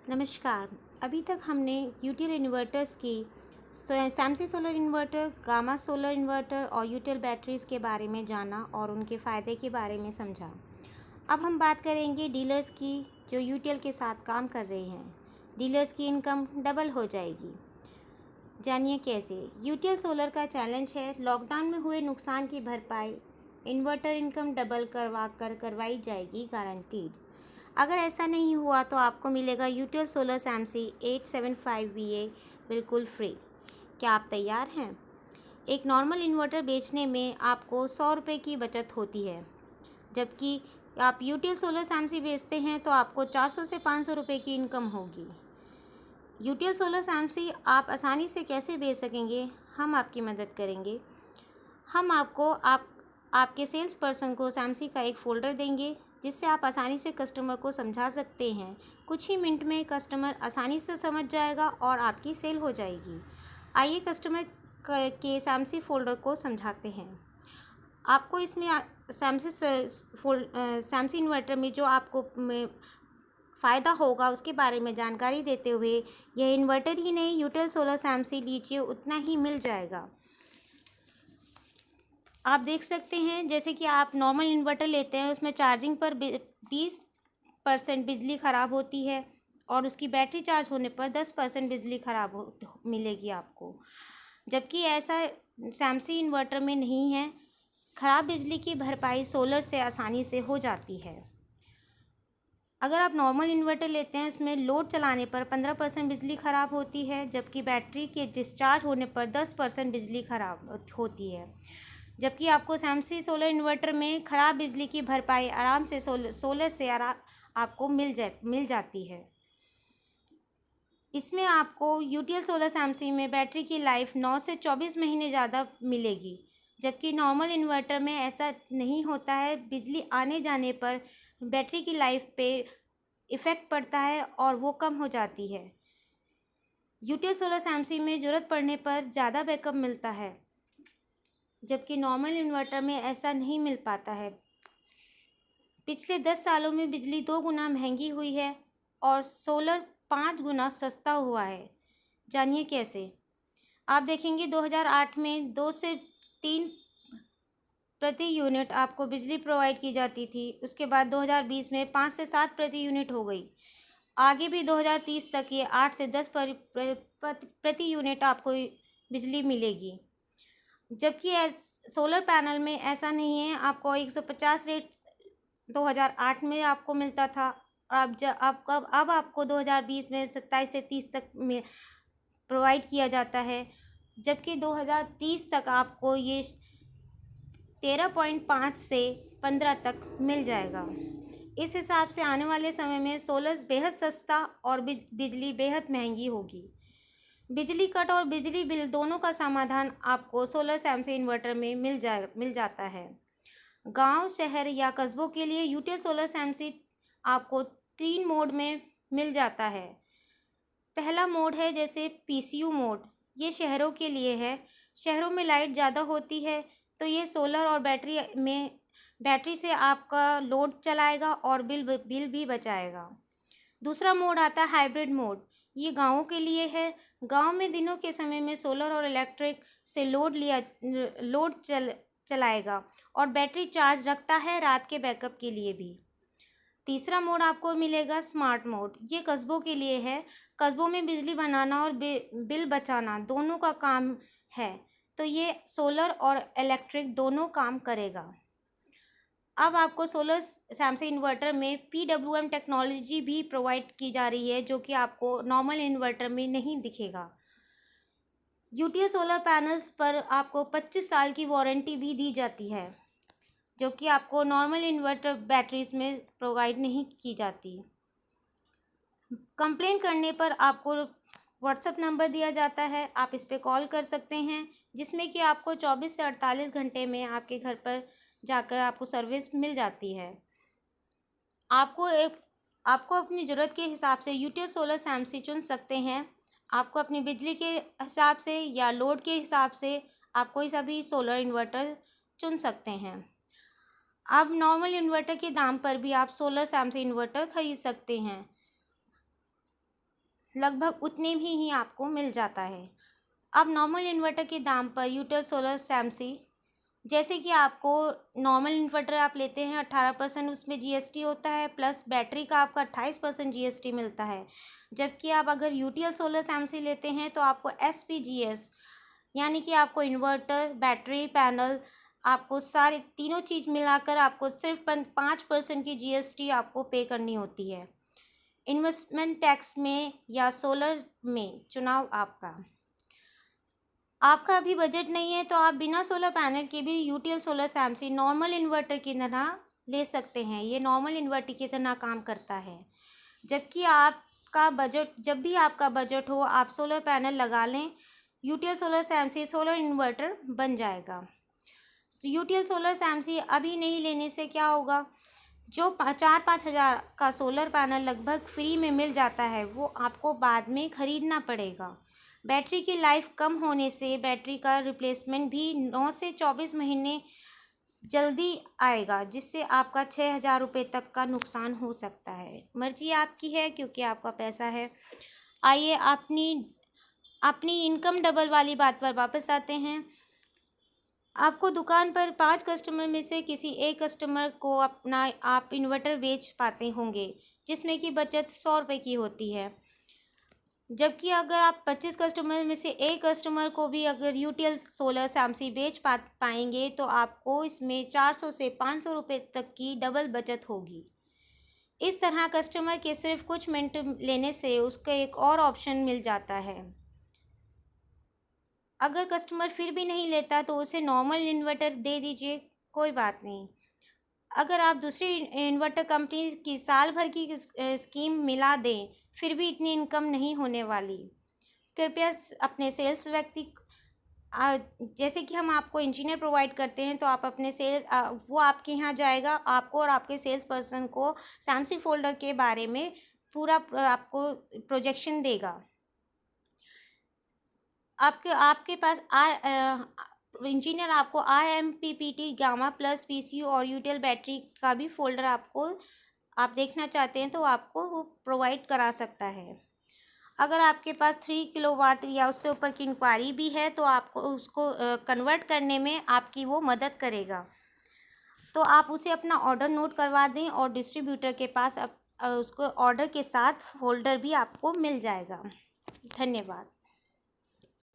नमस्कार। अभी तक हमने यूटिल इन्वर्टर्स की Samsung solar inverter, gamma solar inverter और यूटिल बैटरीज़ के बारे में जाना और उनके फ़ायदे के बारे में समझा। अब हम बात करेंगे डीलर्स की जो यूटिल के साथ काम कर रहे हैं। डीलर्स की इनकम डबल हो जाएगी। जानिए कैसे। यूटिल सोलर का चैलेंज है लॉकडाउन में हुए नुकसान की भरपाई इन्वर्टर इनकम डबल करवाई जाएगी, गारंटीड। अगर ऐसा नहीं हुआ तो आपको मिलेगा यूटिल सोलर सैमसी 875VA बिल्कुल फ्री। क्या आप तैयार हैं? एक नॉर्मल इन्वर्टर बेचने में आपको 100 रुपये की बचत होती है, जबकि आप यूटिल सोलर सैमसी बेचते हैं तो आपको 400 से 500 रुपये की इनकम होगी। यूटिल सोलर सैमसी आप आसानी से कैसे बेच सकेंगे, हम आपकी मदद करेंगे। हम आपको आपके सेल्स पर्सन को सैमसी का एक फ़ोल्डर देंगे, जिससे आप आसानी से कस्टमर को समझा सकते हैं। कुछ ही मिनट में कस्टमर आसानी से समझ जाएगा और आपकी सेल हो जाएगी। आइए कस्टमर के सैमसी फ़ोल्डर को समझाते हैं। आपको इसमें सैमसी इन्वर्टर में जो आपको फ़ायदा होगा उसके बारे में जानकारी देते हुए, यह इन्वर्टर ही नहीं यूटिल सोलर सैमसी लीजिए उतना ही मिल जाएगा। आप देख सकते हैं, जैसे कि आप नॉर्मल इन्वर्टर लेते हैं उसमें चार्जिंग पर 20% बिजली ख़राब होती है और उसकी बैटरी चार्ज होने पर 10% बिजली ख़राब मिलेगी आपको, जबकि ऐसा सैमसी इन्वर्टर में नहीं है। ख़राब बिजली की भरपाई सोलर से आसानी से हो जाती है। अगर आप नॉर्मल इन्वर्टर लेते हैं उसमें लोड चलाने पर 15% बिजली ख़राब होती है, जबकि बैटरी के डिस्चार्ज होने पर 10% बिजली ख़राब होती है। जबकि आपको सैमसी सोलर इन्वर्टर में ख़राब बिजली की भरपाई आराम से सोलर से आपको मिल जाती है। इसमें आपको यूटिल सोलर सैमसी में बैटरी की लाइफ 9 से 24 महीने ज़्यादा मिलेगी, जबकि नॉर्मल इन्वर्टर में ऐसा नहीं होता है। बिजली आने जाने पर बैटरी की लाइफ पे इफ़ेक्ट पड़ता है और वो कम हो जाती है। यूटिल सोलर सैमसी में ज़रूरत पड़ने पर ज़्यादा बैकअप मिलता है, जबकि नॉर्मल इन्वर्टर में ऐसा नहीं मिल पाता है। पिछले 10 सालों में बिजली 2 गुना महंगी हुई है और सोलर 5 गुना सस्ता हुआ है। जानिए कैसे। आप देखेंगे 2008 में 2 से 3 प्रति यूनिट आपको बिजली प्रोवाइड की जाती थी। उसके बाद 2020 में 5 से 7 प्रति यूनिट हो गई। आगे भी 2030 तक ये 8 से 10 प्रति यूनिट आपको बिजली मिलेगी, जबकि सोलर पैनल में ऐसा नहीं है। आपको 150 रेट 2008 में आपको मिलता था और अब आपको 2020 में 27 से 30 तक में प्रोवाइड किया जाता है, जबकि 2030 तक आपको ये 13.5 से 15 तक मिल जाएगा। इस हिसाब से आने वाले समय में सोलर बेहद सस्ता और बिजली बेहद महंगी होगी। बिजली कट और बिजली बिल दोनों का समाधान आपको सोलर सैमसी इन्वर्टर में मिल जाता है। गांव, शहर या कस्बों के लिए यूटिल सोलर सैमसी आपको 3 मोड में मिल जाता है। पहला मोड है जैसे PCU मोड, ये शहरों के लिए है। शहरों में लाइट ज़्यादा होती है तो ये सोलर और बैटरी से आपका लोड चलाएगा और बिल भी बचाएगा। दूसरा मोड आता है हाइब्रिड मोड, ये गाँवों के लिए है। गांव में दिनों के समय में सोलर और इलेक्ट्रिक से लोड चलाएगा और बैटरी चार्ज रखता है रात के बैकअप के लिए भी। तीसरा मोड आपको मिलेगा स्मार्ट मोड, ये कस्बों के लिए है। कस्बों में बिजली बनाना और बिल बचाना दोनों का काम है, तो ये सोलर और इलेक्ट्रिक दोनों काम करेगा। अब आपको सोलर सैमसी इन्वर्टर में PWM टेक्नोलॉजी भी प्रोवाइड की जा रही है, जो कि आपको नॉर्मल इन्वर्टर में नहीं दिखेगा। यूटिल सोलर पैनल्स पर आपको 25 साल की वारंटी भी दी जाती है, जो कि आपको नॉर्मल इन्वर्टर बैटरीज में प्रोवाइड नहीं की जाती। कंप्लेन करने पर आपको व्हाट्सएप नंबर दिया जाता है, आप इस पर कॉल कर सकते हैं, जिसमें कि आपको 24 से 48 घंटे में आपके घर पर जाकर आपको सर्विस मिल जाती है। आपको अपनी ज़रूरत के हिसाब से यूटिल सोलर सैमसी चुन सकते हैं। आपको अपनी बिजली के हिसाब से या लोड के हिसाब से आप कोई सा भी सोलर इन्वर्टर चुन सकते हैं। अब नॉर्मल इन्वर्टर के दाम पर भी आप सोलर सैमसी इन्वर्टर खरीद सकते हैं। लगभग उतने ही आपको मिल जाता है। अब नॉर्मल इन्वर्टर के दाम पर यूटेल सोलर सैमसी, जैसे कि आपको नॉर्मल इन्वर्टर आप लेते हैं 18% उसमें जीएसटी होता है, प्लस बैटरी का आपका 28% जीएसटी मिलता है। जबकि आप अगर यूटीएल सोलर सैमसी लेते हैं तो आपको एसपीजीएस, यानी कि आपको इन्वर्टर, बैटरी, पैनल, आपको सारे तीनों चीज़ मिलाकर आपको सिर्फ 5% की जीएसटी आपको पे करनी होती है। इन्वेस्टमेंट टैक्स में या सोलर में चुनाव आपका। आपका अभी बजट नहीं है तो आप बिना सोलर पैनल के भी यूटीएल सोलर सैमसी नॉर्मल इन्वर्टर की तरह ले सकते हैं। ये नॉर्मल इन्वर्टर की तरह काम करता है। जब भी आपका बजट हो आप सोलर पैनल लगा लें, यूटीएल सोलर सैमसी सोलर इन्वर्टर बन जाएगा। यूटीएल सोलर सैमसी अभी नहीं लेने से क्या होगा, जो 4-5 हज़ार का सोलर पैनल लगभग फ्री में मिल जाता है वो आपको बाद में ख़रीदना पड़ेगा। बैटरी की लाइफ कम होने से बैटरी का रिप्लेसमेंट भी 9 से 24 महीने जल्दी आएगा, जिससे आपका 6,000 रुपये तक का नुकसान हो सकता है। मर्जी आपकी है क्योंकि आपका पैसा है। आइए अपनी इनकम डबल वाली बात पर वापस आते हैं। आपको दुकान पर 5 कस्टमर में से किसी एक कस्टमर को अपना आप इन्वर्टर बेच पाते होंगे, जिसमें कि बचत 100 रुपये की होती है। जबकि अगर आप 25 कस्टमर में से एक कस्टमर को भी अगर यूटीएल सोलर सैमसी बेच पाएंगे तो आपको इसमें 400 से 500 रुपये तक की डबल बचत होगी। इस तरह कस्टमर के सिर्फ कुछ मिनट लेने से उसका एक और ऑप्शन मिल जाता है। अगर कस्टमर फिर भी नहीं लेता तो उसे नॉर्मल इन्वर्टर दे दीजिए, कोई बात नहीं। अगर आप दूसरी इन्वर्टर कंपनी की साल भर की स्कीम मिला दें फिर भी इतनी इनकम नहीं होने वाली। कृपया अपने सेल्स व्यक्ति, जैसे कि हम आपको इंजीनियर प्रोवाइड करते हैं तो आप अपने वो आपके यहाँ जाएगा, आपको और आपके सेल्स पर्सन को सैमसी फोल्डर के बारे में पूरा आपको प्रोजेक्शन देगा। आपके पास इंजीनियर आपको RMPPT, गामा प्लस, PCU और यूटेल बैटरी का भी फोल्डर आप देखना चाहते हैं तो आपको वो प्रोवाइड करा सकता है। अगर आपके पास 3 किलोवाट या उससे ऊपर की इंक्वायरी भी है तो आपको उसको कन्वर्ट करने में आपकी वो मदद करेगा। तो आप उसे अपना ऑर्डर नोट करवा दें और डिस्ट्रीब्यूटर के पास उसको ऑर्डर के साथ फोल्डर भी आपको मिल जाएगा। धन्यवाद।